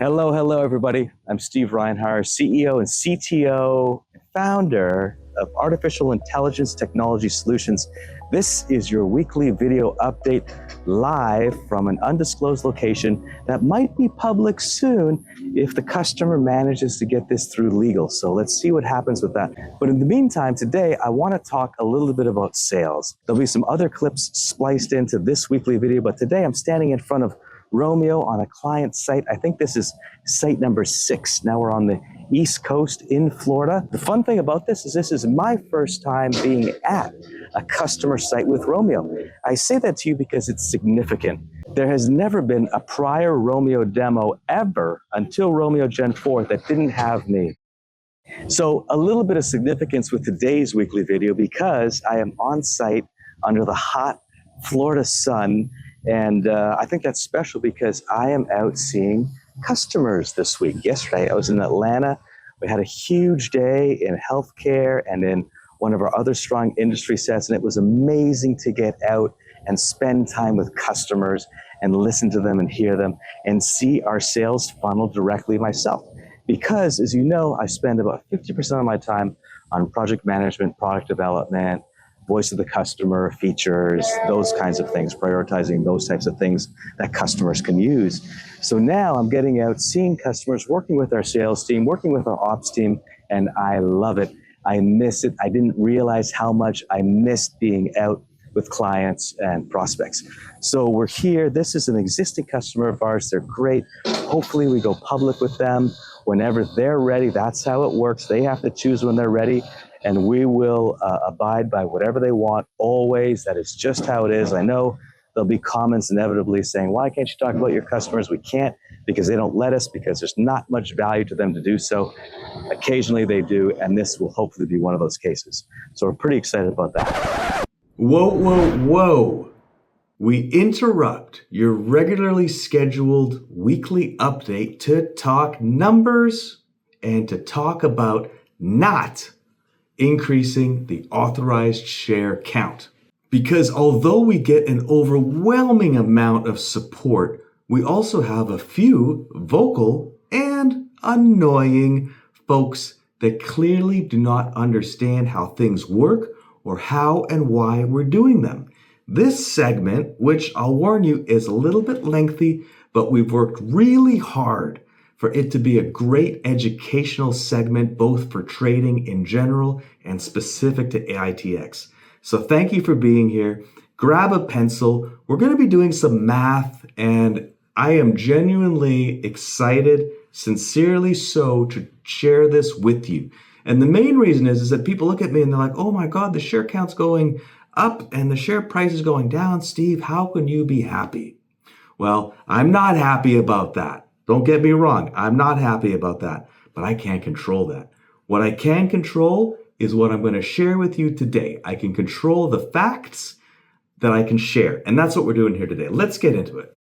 Hello, everybody. I'm Steve Reinharz, CEO and CTO, founder of Artificial Intelligence Technology Solutions. This is your weekly video update live from an undisclosed location that might be public soon if the customer manages to get this through legal. So let's see what happens with that. But in the meantime, today, I want to talk a little bit about sales. There'll be some other clips spliced into this weekly video, but today I'm standing in front of ROAMEO on a client site. I think this is site number 6. Now we're on the East Coast in Florida. The fun thing about this is my first time being at a customer site with ROAMEO. I say that to you because it's significant. There has never been a prior ROAMEO demo ever until ROAMEO Gen 4 that didn't have me. So a little bit of significance with today's weekly video because I am on site under the hot Florida sun. And I think that's special because I am out seeing customers this week. Yesterday, I was in Atlanta. We had a huge day in healthcare and in one of our other strong industry sets. And it was amazing to get out and spend time with customers and listen to them and hear them and see our sales funnel directly myself. Because, as you know, I spend about 50% of my time on project management, product development, voice of the customer, features, those kinds of things, prioritizing those types of things that customers can use. So now I'm getting out, seeing customers, working with our sales team, working with our ops team, and I love it. I miss it. I didn't realize how much I missed being out with clients and prospects. So we're here. This is an existing customer of ours. They're great. Hopefully we go public with them whenever they're ready. That's how it works. They have to choose when they're ready. And we will abide by whatever they want always. That is just how it is. I know there'll be comments inevitably saying, why can't you talk about your customers? We can't because they don't let us, because there's not much value to them to do so. Occasionally they do, and this will hopefully be one of those cases. So we're pretty excited about that. Whoa. We interrupt your regularly scheduled weekly update to talk numbers and to talk about not increasing the authorized share count. Because although we get an overwhelming amount of support, we also have a few vocal and annoying folks that clearly do not understand how things work or how and why we're doing them. This segment, which I'll warn you is a little bit lengthy, but we've worked really hard for it to be a great educational segment, both for trading in general and specific to AITX. So thank you for being here. Grab a pencil. We're going to be doing some math, and I am genuinely excited, sincerely so, to share this with you. And the main reason is that people look at me and they're like, oh my God, the share count's going up and the share price is going down. Steve, how can you be happy? Well, I'm not happy about that. Don't get me wrong, I'm not happy about that, but I can't control that. What I can control is what I'm going to share with you today. I can control the facts that I can share, and that's what we're doing here today. Let's get into it.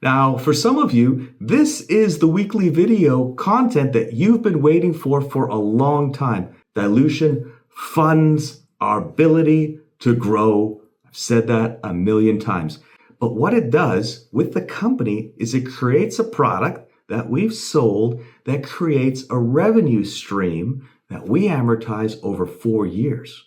Now, for some of you, this is the weekly video content that you've been waiting for a long time. Dilution funds our ability to grow. I've said that a million times. But what it does with the company is it creates a product that we've sold that creates a revenue stream that we amortize over 4 years.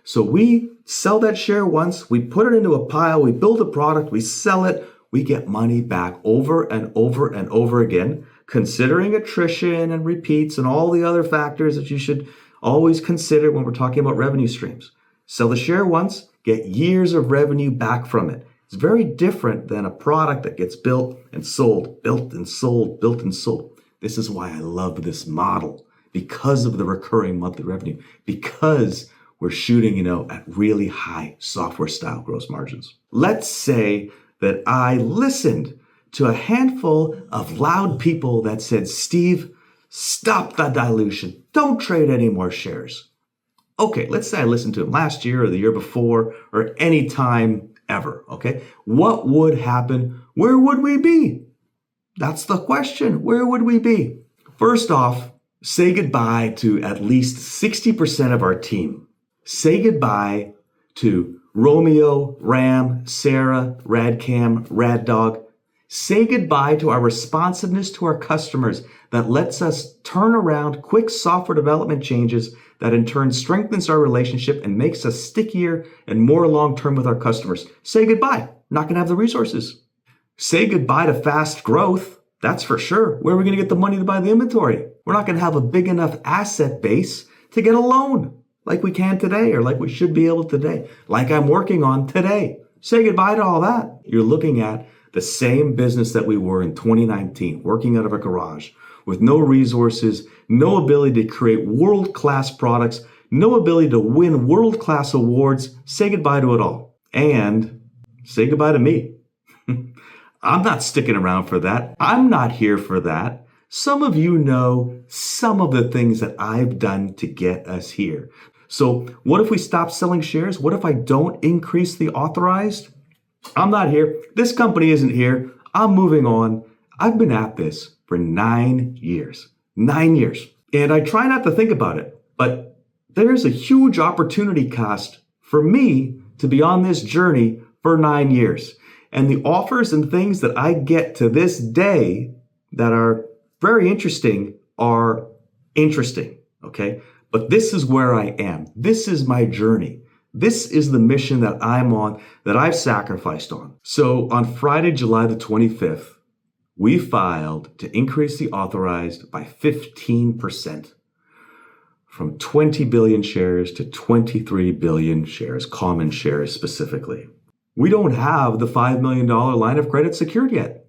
So we sell that share once, we put it into a pile, we build a product, we sell it, we get money back over and over and over again, considering attrition and repeats and all the other factors that you should always consider when we're talking about revenue streams. Sell the share once, get years of revenue back from it. It's very different than a product that gets built and sold, built and sold, built and sold. This is why I love this model, because of the recurring monthly revenue, because we're shooting, at really high software style gross margins. Let's say that I listened to a handful of loud people that said, Steve, stop the dilution. Don't trade any more shares. Okay, let's say I listened to them last year or the year before or any time ever, okay? What would happen? Where would we be? That's the question. Where would we be? First off, say goodbye to at least 60% of our team. Say goodbye to ROAMEO, Ram, Sarah, Radcam, Rad Dog. Say goodbye to our responsiveness to our customers that lets us turn around quick software development changes that in turn strengthens our relationship and makes us stickier and more long-term with our customers. Say goodbye. Not going to have the resources. Say goodbye to fast growth. That's for sure. Where are we going to get the money to buy the inventory? We're not going to have a big enough asset base to get a loan like we can today, or like we should be able today, like I'm working on today. Say goodbye to all that. You're looking at the same business that we were in 2019, working out of a garage with no resources, no ability to create world-class products, no ability to win world-class awards. Say goodbye to it all. And say goodbye to me. I'm not sticking around for that. I'm not here for that. Some of you know some of the things that I've done to get us here. So what if we stop selling shares? What if I don't increase the authorized? I'm not here. This company isn't here. I'm moving on. I've been at this for 9 years. 9 years. And I try not to think about it, but there's a huge opportunity cost for me to be on this journey for 9 years. And the offers and things that I get to this day that are very interesting are interesting, okay? But this is where I am. This is my journey. This is the mission that I'm on, that I've sacrificed on. So on Friday, July the 25th, we filed to increase the authorized by 15%, from 20 billion shares to 23 billion shares, common shares specifically. We don't have the $5 million line of credit secured yet.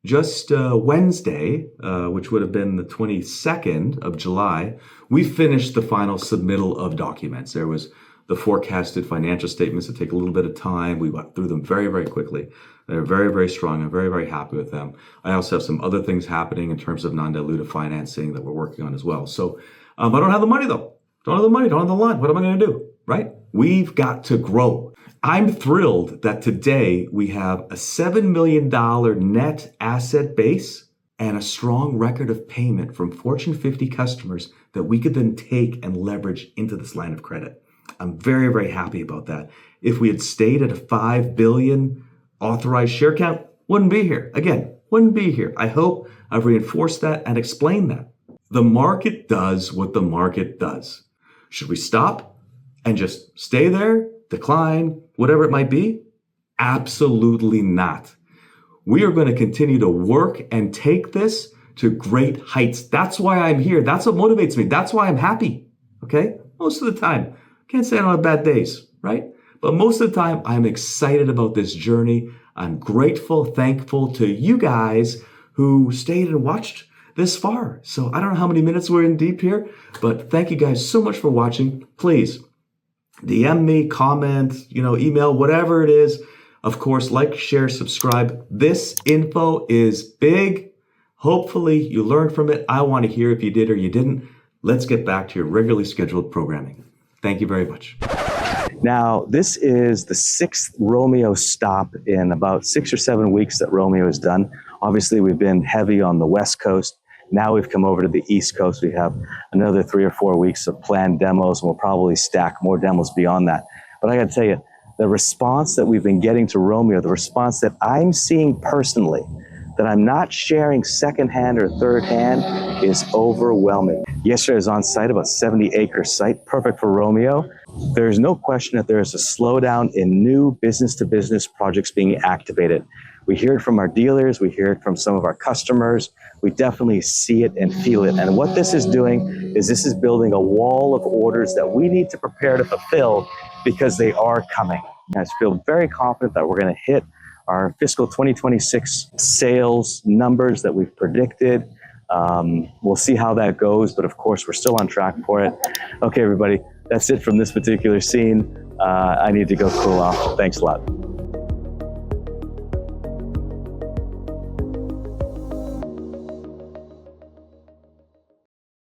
Just Wednesday, which would have been the 22nd of July, we finished the final submittal of documents. There was the forecasted financial statements that take a little bit of time. We went through them very, very quickly. They're very, very strong. I'm very, very happy with them. I also have some other things happening in terms of non-dilutive financing that we're working on as well. So I don't have the money though. Don't have the money, don't have the line. What am I going to do, right? We've got to grow. I'm thrilled that today we have a $7 million net asset base and a strong record of payment from Fortune 50 customers that we could then take and leverage into this line of credit. I'm very, very happy about that. If we had stayed at a 5 billion authorized share count, wouldn't be here. Again, wouldn't be here. I hope I've reinforced that and explained that. The market does what the market does. Should we stop and just stay there, decline, whatever it might be? Absolutely not. We are going to continue to work and take this to great heights. That's why I'm here. That's what motivates me. That's why I'm happy. Okay? Most of the time. Can't say I don't have bad days, right? But most of the time, I'm excited about this journey. I'm grateful, thankful to you guys who stayed and watched this far. So I don't know how many minutes we're in deep here, but thank you guys so much for watching. Please DM me, comment, email, whatever it is. Of course, like, share, subscribe. This info is big. Hopefully you learned from it. I want to hear if you did or you didn't. Let's get back to your regularly scheduled programming. Thank you very much. Now, this is the 6th ROAMEO stop in about 6 or 7 weeks that ROAMEO has done. Obviously, we've been heavy on the West Coast. Now we've come over to the East Coast. We have another 3 or 4 weeks of planned demos, and we'll probably stack more demos beyond that. But I got to tell you, the response that we've been getting to ROAMEO, the response that I'm seeing personally, that I'm not sharing secondhand or thirdhand, is overwhelming. Yesterday I was on site, about 70-acre site, perfect for ROAMEO. There's no question that there is a slowdown in new business-to-business projects being activated. We hear it from our dealers, we hear it from some of our customers. We definitely see it and feel it. And what this is doing is this is building a wall of orders that we need to prepare to fulfill because they are coming. I feel very confident that we're going to hit our fiscal 2026 sales numbers that we've predicted. We'll see how that goes, but of course, we're still on track for it. Okay, everybody, that's it from this particular scene. I need to go cool off. Thanks a lot.